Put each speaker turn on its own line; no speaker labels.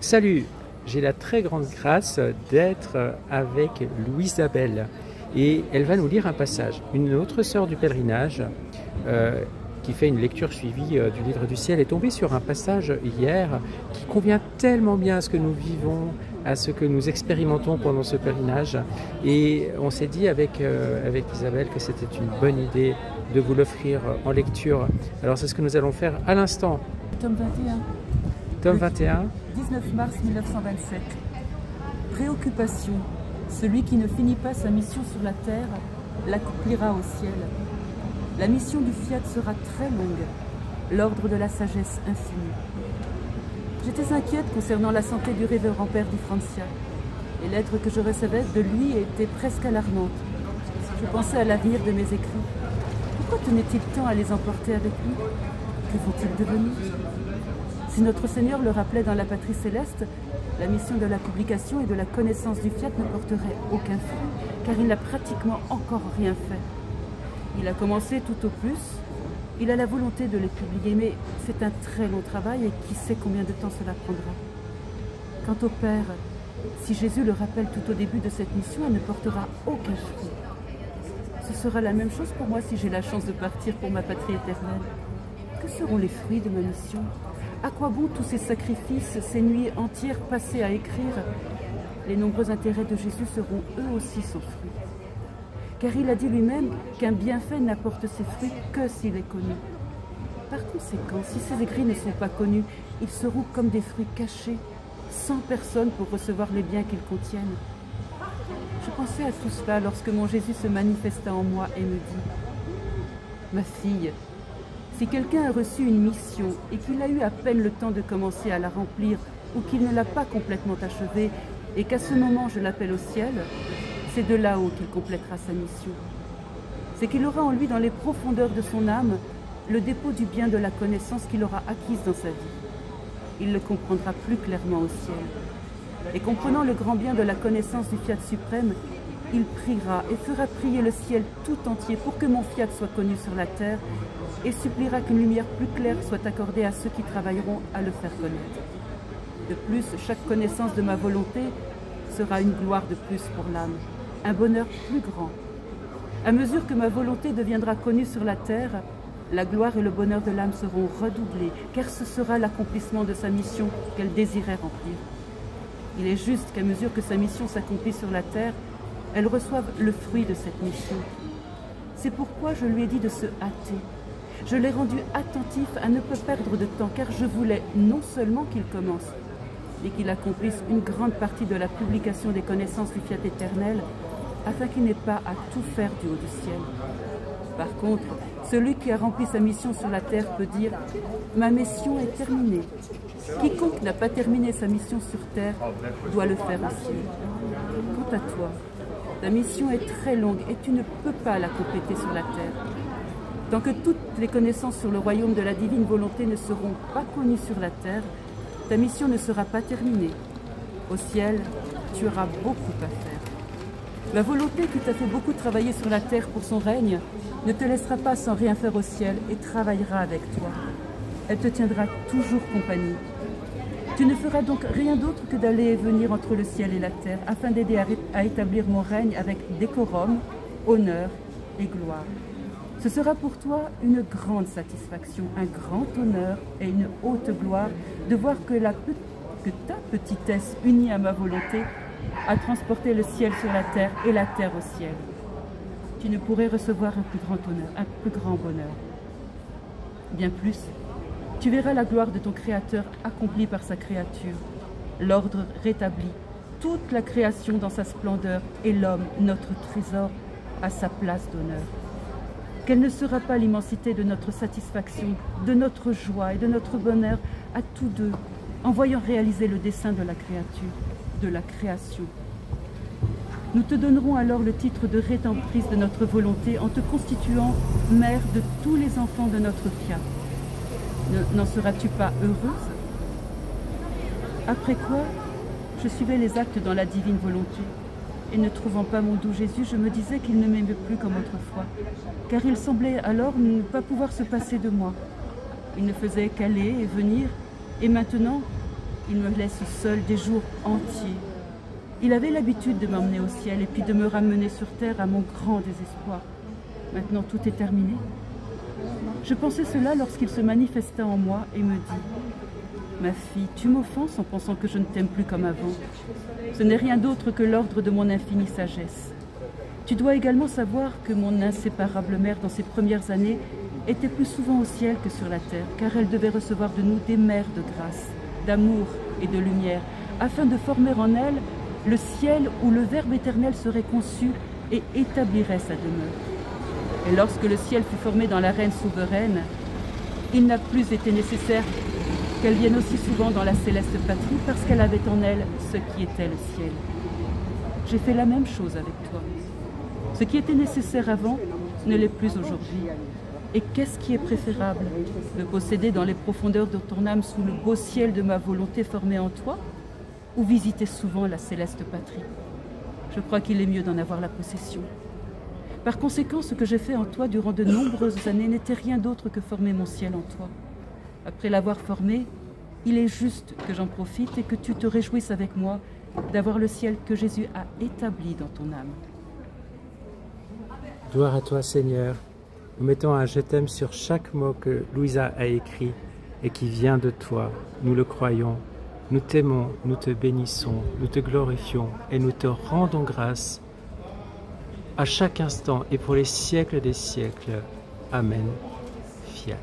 Salut, j'ai la très grande grâce d'être avec Louisabelle et elle va nous lire un passage. Une autre sœur du pèlerinage qui fait une lecture suivie du livre du ciel est tombée sur un passage hier qui convient tellement bien à ce que nous vivons, à ce que nous expérimentons pendant ce pèlerinage, et on s'est dit avec Isabelle que c'était une bonne idée de vous l'offrir en lecture. Alors c'est ce que nous allons faire à l'instant.
Tome 21.
Tome 21.
19 mars 1927. Préoccupation. Celui qui ne finit pas sa mission sur la terre l'accomplira au ciel. La mission du Fiat sera très longue, l'ordre de la sagesse infinie. J'étais inquiète concernant la santé du révérend père Di Francia. Les lettres que je recevais de lui étaient presque alarmantes. Je pensais à l'avenir de mes écrits. Pourquoi tenait-il tant à les emporter avec lui? Que vont-ils devenir? Si notre Seigneur le rappelait dans la patrie céleste, la mission de la publication et de la connaissance du Fiat ne porterait aucun fruit, car il n'a pratiquement encore rien fait. Il a commencé tout au plus, il a la volonté de les publier, mais c'est un très long travail et qui sait combien de temps cela prendra. Quant au Père, si Jésus le rappelle tout au début de cette mission, elle ne portera aucun fruit. Ce sera la même chose pour moi si j'ai la chance de partir pour ma patrie éternelle. Que seront les fruits de ma mission? À quoi bon tous ces sacrifices, ces nuits entières passées à écrire? Les nombreux intérêts de Jésus seront eux aussi sans fruits. Car il a dit lui-même qu'un bienfait n'apporte ses fruits que s'il est connu. Par conséquent, si ces écrits ne sont pas connus, ils seront comme des fruits cachés, sans personne pour recevoir les biens qu'ils contiennent. Je pensais à tout cela lorsque mon Jésus se manifesta en moi et me dit « Ma fille, si quelqu'un a reçu une mission et qu'il a eu à peine le temps de commencer à la remplir ou qu'il ne l'a pas complètement achevée et qu'à ce moment je l'appelle au ciel, c'est de là-haut qu'il complétera sa mission. C'est qu'il aura en lui, dans les profondeurs de son âme, le dépôt du bien de la connaissance qu'il aura acquise dans sa vie. Il le comprendra plus clairement au ciel. Et comprenant le grand bien de la connaissance du Fiat suprême, il priera et fera prier le ciel tout entier pour que mon Fiat soit connu sur la terre et suppliera qu'une lumière plus claire soit accordée à ceux qui travailleront à le faire connaître. De plus, chaque connaissance de ma volonté sera une gloire de plus pour l'âme, un bonheur plus grand. À mesure que ma volonté deviendra connue sur la terre, la gloire et le bonheur de l'âme seront redoublés, car ce sera l'accomplissement de sa mission qu'elle désirait remplir. Il est juste qu'à mesure que sa mission s'accomplit sur la terre, elle reçoive le fruit de cette mission. C'est pourquoi je lui ai dit de se hâter. Je l'ai rendu attentif à ne pas perdre de temps, car je voulais non seulement qu'il commence, mais qu'il accomplisse une grande partie de la publication des connaissances du Fiat éternel, afin qu'il n'ait pas à tout faire du haut du ciel. Par contre, celui qui a rempli sa mission sur la terre peut dire « Ma mission est terminée ». Quiconque n'a pas terminé sa mission sur terre doit le faire aussi. Quant à toi, ta mission est très longue et tu ne peux pas la compléter sur la terre. Tant que toutes les connaissances sur le royaume de la divine volonté ne seront pas connues sur la terre, ta mission ne sera pas terminée. Au ciel, tu auras beaucoup à faire. La volonté qui t'a fait beaucoup travailler sur la terre pour son règne ne te laissera pas sans rien faire au ciel et travaillera avec toi. Elle te tiendra toujours compagnie. Tu ne feras donc rien d'autre que d'aller et venir entre le ciel et la terre afin d'aider à établir mon règne avec décorum, honneur et gloire. Ce sera pour toi une grande satisfaction, un grand honneur et une haute gloire de voir que ta petitesse unie à ma volonté a transporté le ciel sur la terre et la terre au ciel. Tu ne pourrais recevoir un plus grand honneur, un plus grand bonheur. Bien plus, tu verras la gloire de ton Créateur accomplie par sa créature, l'ordre rétabli, toute la création dans sa splendeur et l'homme, notre trésor, à sa place d'honneur. Quelle ne sera pas l'immensité de notre satisfaction, de notre joie et de notre bonheur à tous deux, en voyant réaliser le dessein de la créature, de la création. Nous te donnerons alors le titre de rédemptrice de notre volonté en te constituant mère de tous les enfants de notre Fiat. N'en seras-tu pas heureuse? Après quoi, je suivais les actes dans la divine volonté. Et ne trouvant pas mon doux Jésus, je me disais qu'il ne m'aimait plus comme autrefois, car il semblait alors ne pas pouvoir se passer de moi. Il ne faisait qu'aller et venir, et maintenant, il me laisse seul des jours entiers. Il avait l'habitude de m'emmener au ciel et puis de me ramener sur terre à mon grand désespoir. Maintenant, tout est terminé. Je pensais cela lorsqu'il se manifesta en moi et me dit « Ma fille, tu m'offenses en pensant que je ne t'aime plus comme avant. Ce n'est rien d'autre que l'ordre de mon infinie sagesse. Tu dois également savoir que mon inséparable mère, dans ses premières années, était plus souvent au ciel que sur la terre, car elle devait recevoir de nous des mers de grâce, d'amour et de lumière, afin de former en elle le ciel où le Verbe éternel serait conçu et établirait sa demeure. Et lorsque le ciel fut formé dans la reine souveraine, il n'a plus été nécessaire qu'elle vienne aussi souvent dans la céleste patrie parce qu'elle avait en elle ce qui était le ciel. J'ai fait la même chose avec toi. Ce qui était nécessaire avant ne l'est plus aujourd'hui. Et qu'est-ce qui est préférable? De posséder dans les profondeurs de ton âme sous le beau ciel de ma volonté formée en toi, ou visiter souvent la céleste patrie? Je crois qu'il est mieux d'en avoir la possession. Par conséquent, ce que j'ai fait en toi durant de nombreuses années n'était rien d'autre que former mon ciel en toi. Après l'avoir formé, il est juste que j'en profite et que tu te réjouisses avec moi d'avoir le ciel que Jésus a établi dans ton âme.
Gloire à toi, Seigneur. Nous mettons un « je t'aime » sur chaque mot que Louisa a écrit et qui vient de toi. Nous le croyons. Nous t'aimons, nous te bénissons, nous te glorifions et nous te rendons grâce à chaque instant et pour les siècles des siècles. Amen. Fiat.